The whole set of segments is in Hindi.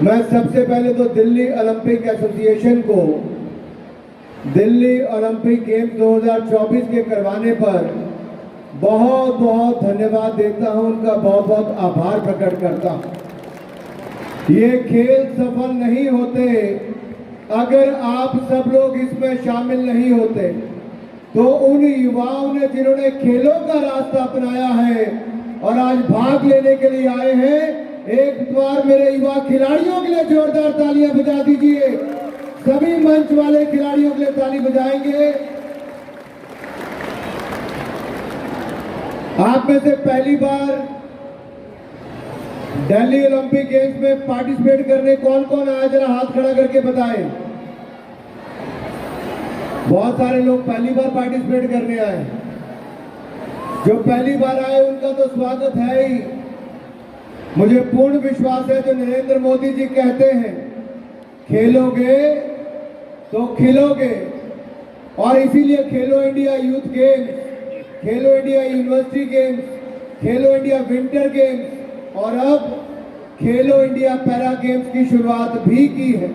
मैं सबसे पहले तो दिल्ली ओलंपिक एसोसिएशन को दिल्ली ओलंपिक गेम्स 2024 के करवाने पर बहुत बहुत धन्यवाद देता हूं, उनका बहुत बहुत आभार प्रकट करता हूं। ये खेल सफल नहीं होते अगर आप सब लोग इसमें शामिल नहीं होते। तो उन युवाओं ने जिन्होंने खेलों का रास्ता अपनाया है और आज भाग लेने के लिए आए हैं, एक बार मेरे युवा खिलाड़ियों के लिए जोरदार तालियां बजा दीजिए। सभी मंच वाले खिलाड़ियों के लिए ताली बजाएंगे। आप में से पहली बार दिल्ली ओलंपिक गेम्स में पार्टिसिपेट करने कौन कौन आया, जरा हाथ खड़ा करके बताएं। बहुत सारे लोग पहली बार पार्टिसिपेट करने आए। जो पहली बार आए उनका तो स्वागत है ही। मुझे पूर्ण विश्वास है जो नरेंद्र मोदी जी कहते हैं, खेलोगे तो खिलोगे, और इसीलिए खेलो इंडिया यूथ गेम्स, खेलो इंडिया यूनिवर्सिटी गेम्स, खेलो इंडिया विंटर गेम्स और अब खेलो इंडिया पैरा गेम्स की शुरुआत भी की है।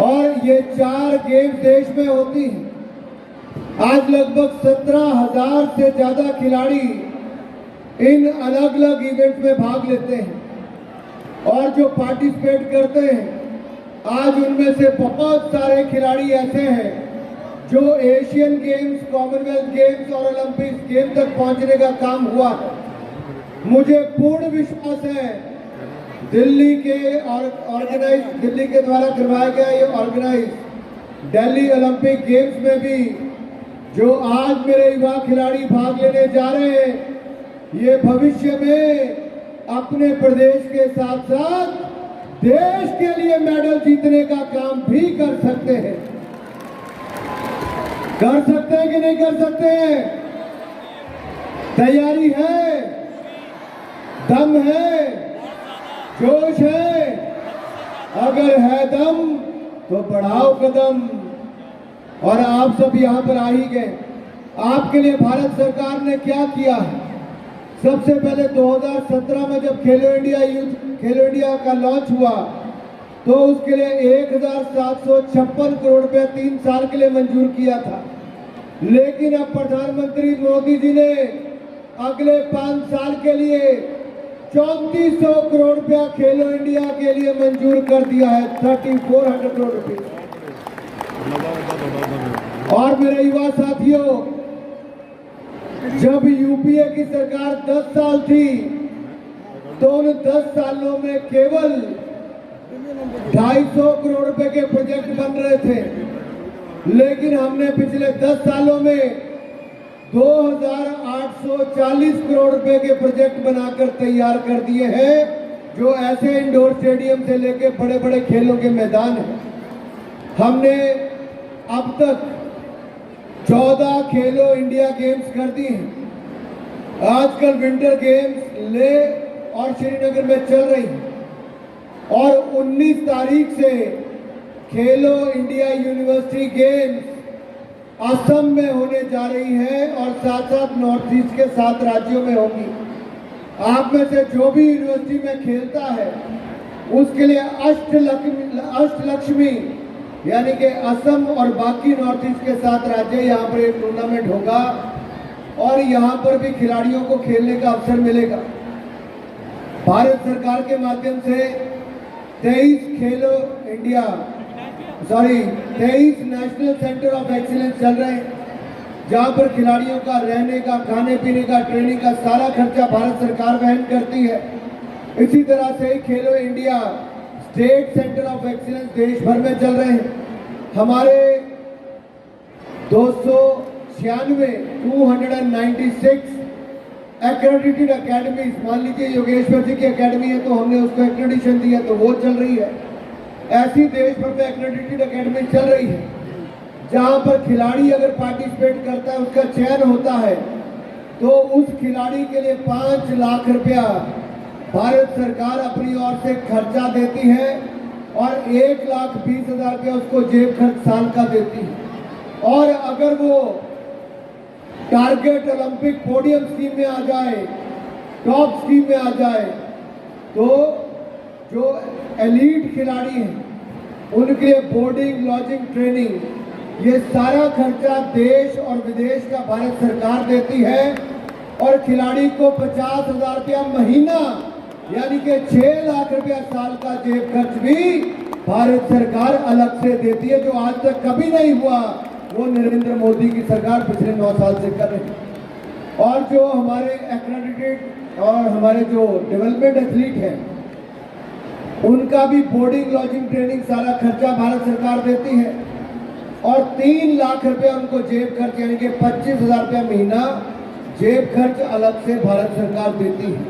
और ये 4 गेम्स देश में होती हैं। आज लगभग 17,000 से ज्यादा खिलाड़ी इन अलग अलग इवेंट में भाग लेते हैं और जो पार्टिसिपेट करते हैं, आज उनमें से बहुत सारे खिलाड़ी ऐसे हैं जो एशियन गेम्स, कॉमनवेल्थ गेम्स और ओलंपिक गेम तक पहुंचने का काम हुआ है। मुझे पूर्ण विश्वास है दिल्ली के दिल्ली के द्वारा करवाया गया ये ऑर्गेनाइज दिल्ली ओलंपिक गेम्स में भी जो आज मेरे युवा खिलाड़ी भाग लेने जा रहे हैं, ये भविष्य में अपने प्रदेश के साथ साथ देश के लिए मेडल जीतने का काम भी कर सकते हैं। कर सकते हैं कि नहीं कर सकते हैं? तैयारी है, दम है, जोश है? अगर है दम तो बढ़ाओ कदम। और आप सब यहां पर आ ही गए। आपके लिए भारत सरकार ने क्या किया है? सबसे पहले 2017 में जब खेलो इंडिया का लॉन्च हुआ तो उसके लिए 1,756 करोड़ रुपया 3 साल के लिए मंजूर किया था। लेकिन अब प्रधानमंत्री मोदी जी ने अगले 5 साल के लिए 3400 करोड़ रुपया खेलो इंडिया के लिए मंजूर कर दिया है, 3400 करोड़ रुपये। और मेरे युवा साथियों, जब यूपीए की सरकार 10 साल थी तो उन 10 सालों में केवल 250 करोड़ रुपए के प्रोजेक्ट बन रहे थे। लेकिन हमने पिछले 10 सालों में 2,840 करोड़ रुपए के प्रोजेक्ट बनाकर तैयार कर दिए हैं, जो ऐसे इंडोर स्टेडियम से लेकर बड़े बड़े खेलों के मैदान हैं। हमने अब तक 14 खेलो इंडिया गेम्स कर दी हैं। आजकल विंटर गेम्स लेह और श्रीनगर में चल रही हैं और 19 तारीख से खेलो इंडिया यूनिवर्सिटी गेम्स असम में होने जा रही है और साथ साथ नॉर्थ ईस्ट के 7 राज्यों में होगी। आप में से जो भी यूनिवर्सिटी में खेलता है उसके लिए अष्टलक्ष्मी यानी कि असम और बाकी नॉर्थ ईस्ट के 7 राज्य, यहाँ पर एक टूर्नामेंट होगा और यहाँ पर भी खिलाड़ियों को खेलने का अवसर मिलेगा। भारत सरकार के माध्यम से 23 नेशनल सेंटर ऑफ एक्सीलेंस चल रहे हैं, जहाँ पर खिलाड़ियों का रहने का, खाने पीने का, ट्रेनिंग का सारा खर्चा भारत सरकार वहन करती है। इसी तरह से खेलो India state centre of excellence देश भर में चल रहे हैं। हमारे 296 एक्रेडिटेड अकेडमीज, मान लीजिए योगेश्वर जी की अकेडमी है तो हमने उसको एक्रेडिटेशन दिया तो वो चल रही है। ऐसी देश भर में एक्रेडिटेड अकेडमी चल रही है, जहां पर खिलाड़ी अगर पार्टिसिपेट करता है, उसका चयन होता है, तो उस खिलाड़ी के लिए 5 लाख रुपया भारत सरकार अपनी ओर से खर्चा देती है और 1,20,000 रुपया उसको जेब खर्च साल का देती है। और अगर वो टारगेट ओलंपिक पोडियम स्कीम में आ जाए, टॉप स्कीम में आ जाए, तो जो एलीट खिलाड़ी हैं उनके लिए बोर्डिंग, लॉजिंग, ट्रेनिंग, ये सारा खर्चा देश और विदेश का भारत सरकार देती है और खिलाड़ी को 50,000 रुपया महीना यानी कि 6 लाख रुपया साल का जेब खर्च भी भारत सरकार अलग से देती है, जो आज तक कभी नहीं हुआ। वो नरेंद्र मोदी की सरकार पिछले 9 साल से कर रही है। और जो हमारे एक्रेडिटेड और हमारे जो डेवलपमेंट एथलीट हैं उनका भी बोर्डिंग, लॉजिंग, ट्रेनिंग सारा खर्चा भारत सरकार देती है और 3 लाख रुपया उनको जेब खर्च यानी कि 25,000 रुपया महीना जेब खर्च अलग से भारत सरकार देती है।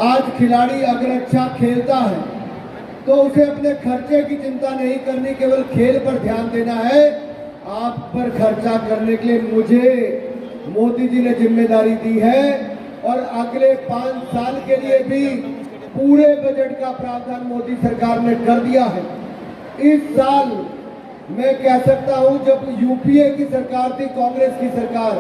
आज खिलाड़ी अगर अच्छा खेलता है तो उसे अपने खर्चे की चिंता नहीं करनी, केवल खेल पर ध्यान देना है। आप पर खर्चा करने के लिए मुझे मोदी जी ने जिम्मेदारी दी है और अगले 5 साल के लिए भी पूरे बजट का प्रावधान मोदी सरकार ने कर दिया है। इस साल मैं कह सकता हूं जब यूपीए की सरकार थी, कांग्रेस की सरकार,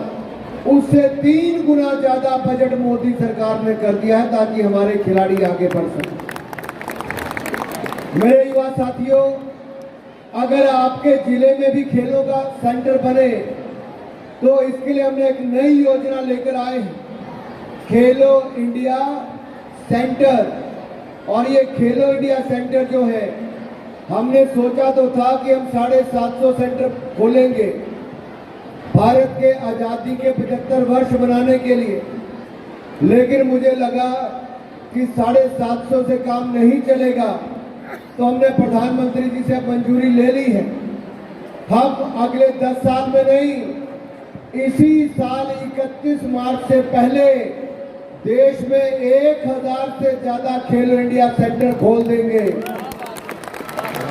उससे 3 गुना ज्यादा बजट मोदी सरकार ने कर दिया है ताकि हमारे खिलाड़ी आगे बढ़ सकें। मेरे युवा साथियों, अगर आपके जिले में भी खेलों का सेंटर बने तो इसके लिए हमने एक नई योजना लेकर आए हैं, खेलो इंडिया सेंटर। और ये खेलो इंडिया सेंटर जो है, हमने सोचा तो था कि हम 750 सेंटर खोलेंगे भारत के आजादी के 75 वर्ष मनाने के लिए, लेकिन मुझे लगा कि 750 से काम नहीं चलेगा, तो हमने प्रधानमंत्री जी से मंजूरी ले ली है। हम अगले 10 साल में नहीं, इसी साल 31 मार्च से पहले देश में 1000 से ज्यादा खेलो इंडिया सेंटर खोल देंगे।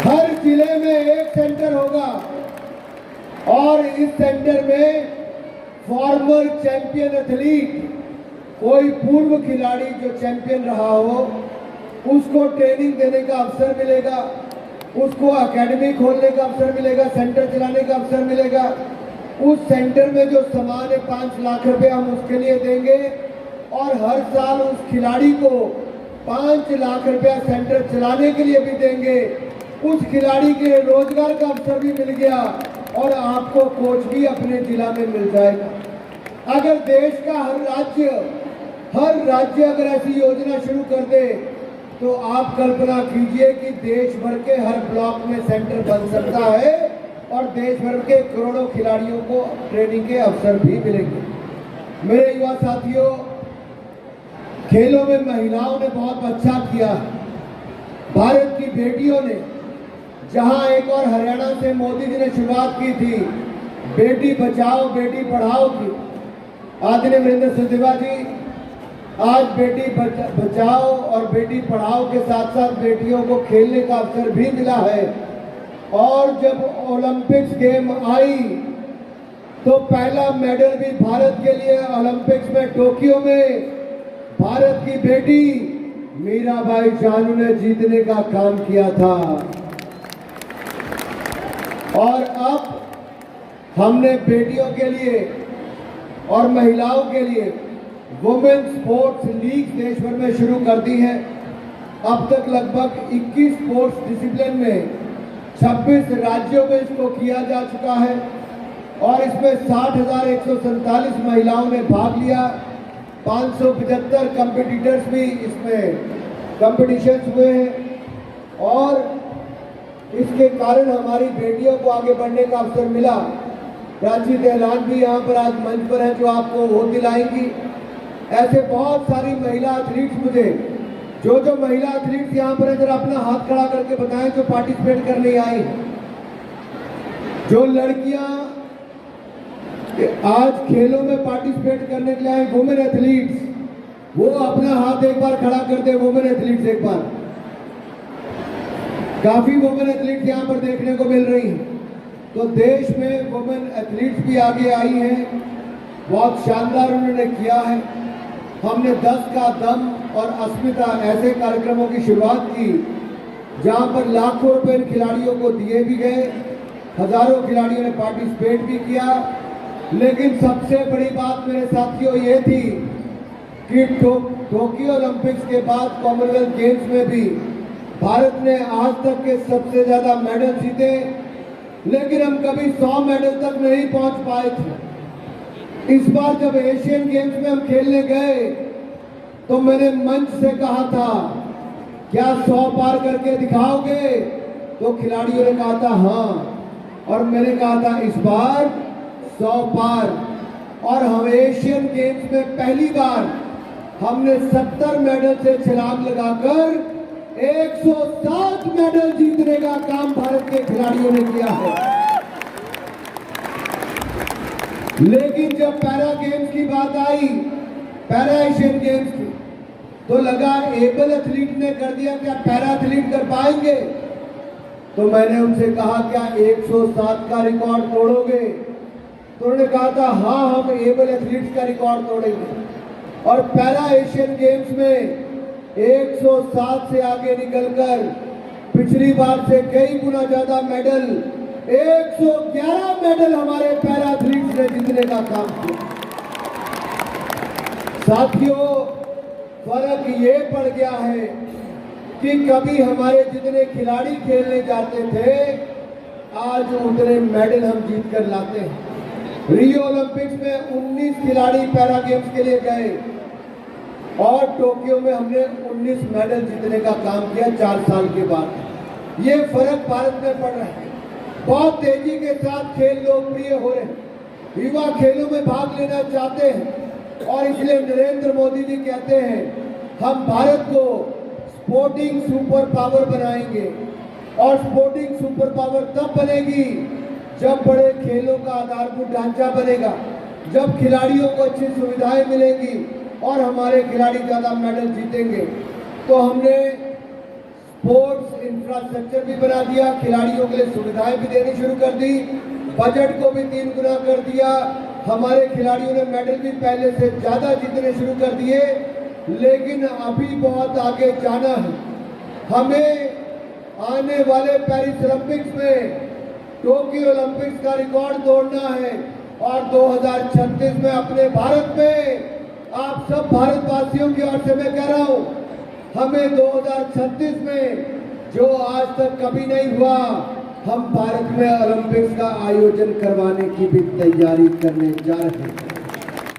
हर जिले में एक सेंटर होगा और इस सेंटर में फॉर्मर चैंपियन एथलीट, कोई पूर्व खिलाड़ी जो चैंपियन रहा हो, उसको ट्रेनिंग देने का अवसर मिलेगा, उसको एकेडमी खोलने का अवसर मिलेगा, सेंटर चलाने का अवसर मिलेगा। उस सेंटर में जो सामान है 5 लाख रुपए हम उसके लिए देंगे और हर साल उस खिलाड़ी को 5 लाख रुपया सेंटर चलाने के लिए भी देंगे। उस खिलाड़ी के रोजगार का अवसर भी मिल गया और आपको कोच भी अपने जिला में मिल जाएगा। अगर देश का हर राज्य अगर ऐसी योजना शुरू कर दे तो आप कल्पना कीजिए कि देश भर के हर ब्लॉक में सेंटर बन सकता है और देश भर के करोड़ों खिलाड़ियों को ट्रेनिंग के अवसर भी मिलेंगे। मेरे युवा साथियों, खेलों में महिलाओं ने बहुत अच्छा किया। भारत की बेटियों ने, जहां एक और हरियाणा से मोदी जी ने शुरुआत की थी बेटी बचाओ बेटी पढ़ाओ की, आदरणीय वीरेंद्र सिंह जी, आज बेटी बचाओ और बेटी पढ़ाओ के साथ साथ बेटियों को खेलने का अवसर भी मिला है। और जब ओलंपिक्स गेम आई तो पहला मेडल भी भारत के लिए ओलंपिक्स में टोक्यो में भारत की बेटी मीराबाई चानू ने जीतने का काम किया था। और अब हमने बेटियों के लिए और महिलाओं के लिए वुमेन स्पोर्ट्स लीग देश भर में शुरू कर दी है। अब तक लगभग 21 स्पोर्ट्स डिसिप्लिन में 26 राज्यों में इसको किया जा चुका है और इसमें 60,147 महिलाओं ने भाग लिया। 575 कंपटीटर्स भी इसमें कंपटीशंस हुए हैं और इसके कारण हमारी बेटियों को आगे बढ़ने का अवसर मिला। प्राची दहलान भी यहाँ पर आज मंच पर है जो आपको वो दिलाएंगी। ऐसे बहुत सारी महिला एथलीट्स, मुझे जो महिला एथलीट्स यहाँ पर है जरा अपना हाथ खड़ा करके बताएं जो पार्टिसिपेट करने आई हैं। जो लड़कियां आज खेलों में पार्टिसिपेट करने के लिए आए वुमेन एथलीट्स, वो अपना हाथ एक बार खड़ा कर दे। वुमेन एथलीट्स एक बार, काफी वुमेन एथलीट्स यहाँ पर देखने को मिल रही हैं। तो देश में वुमेन एथलीट्स भी आगे आई हैं, बहुत शानदार उन्होंने किया है। हमने 10 का दम और अस्मिता ऐसे कार्यक्रमों की शुरुआत की जहां पर लाखों रुपए खिलाड़ियों को दिए भी गए, हजारों खिलाड़ियों ने पार्टिसिपेट भी किया। लेकिन सबसे बड़ी बात मेरे साथियों ये थी कि टोक्यो ओलंपिक्स के बाद कॉमनवेल्थ गेम्स में भी भारत ने आज तक के सबसे ज्यादा मेडल जीते, लेकिन हम कभी 100 मेडल तक नहीं पहुंच पाए थे। इस बार जब एशियन गेम्स में हम खेलने गए तो मैंने मंच से कहा था, क्या 100 पार करके दिखाओगे? तो खिलाड़ियों ने कहा था हाँ, और मैंने कहा था इस बार 100 पार। और हम एशियन गेम्स में पहली बार हमने 70 मेडल से छलांग लगाकर 107 मेडल जीतने का काम भारत के खिलाड़ियों ने किया है। लेकिन जब पैरा गेम्स की बात आई, पैरा एशियन गेम्स की, तो लगा एबल एथलीट ने कर दिया, क्या पैरा एथलीट कर पाएंगे? तो मैंने उनसे कहा क्या 107 का रिकॉर्ड तोड़ोगे? तो उन्होंने कहा था हाँ, हम एबल एथलीट्स का रिकॉर्ड तोड़ेंगे। और पैरा एशियन गेम्स में 107 से आगे निकलकर पिछली बार से कई गुना ज्यादा मेडल, 111 मेडल हमारे पैरा एथलीट्स ने जीतने का काम किया। साथियों, फर्क ये पड़ गया है कि कभी हमारे जितने खिलाड़ी खेलने जाते थे, आज उतने मेडल हम जीत कर लाते हैं। रियो ओलंपिक्स में 19 खिलाड़ी पैरा गेम्स के लिए गए और टोक्यो में हमने 19 मेडल जीतने का काम किया 4 साल के बाद। ये फर्क भारत में पड़ रहा है। बहुत तेजी के साथ खेल लोकप्रिय हो रहे हैं, युवा खेलों में भाग लेना चाहते हैं, और इसलिए नरेंद्र मोदी जी कहते हैं हम भारत को स्पोर्टिंग सुपर पावर बनाएंगे। और स्पोर्टिंग सुपर पावर तब बनेगी जब बड़े खेलों का आधारभूत ढांचा बनेगा, जब खिलाड़ियों को अच्छी सुविधाएं मिलेंगी और हमारे खिलाड़ी ज्यादा मेडल जीतेंगे। तो हमने स्पोर्ट्स इंफ्रास्ट्रक्चर भी बना दिया, खिलाड़ियों के लिए सुविधाएं भी देनी शुरू कर दी, बजट को भी 3 गुना कर दिया। हमारे खिलाड़ियों ने मेडल भी पहले से ज्यादा जीतने शुरू कर दिए, लेकिन अभी बहुत आगे जाना है। हमें आने वाले पेरिस ओलंपिक्स में, टोक्यो ओलंपिक्स का रिकॉर्ड तोड़ना है, और 2036 में अपने भारत में, आप सब भारतवासियों की ओर से मैं कह रहा हूं, हमें 2036 में जो आज तक कभी नहीं हुआ, हम भारत में ओलंपिक्स का आयोजन करवाने की भी तैयारी करने जा रहे हैं।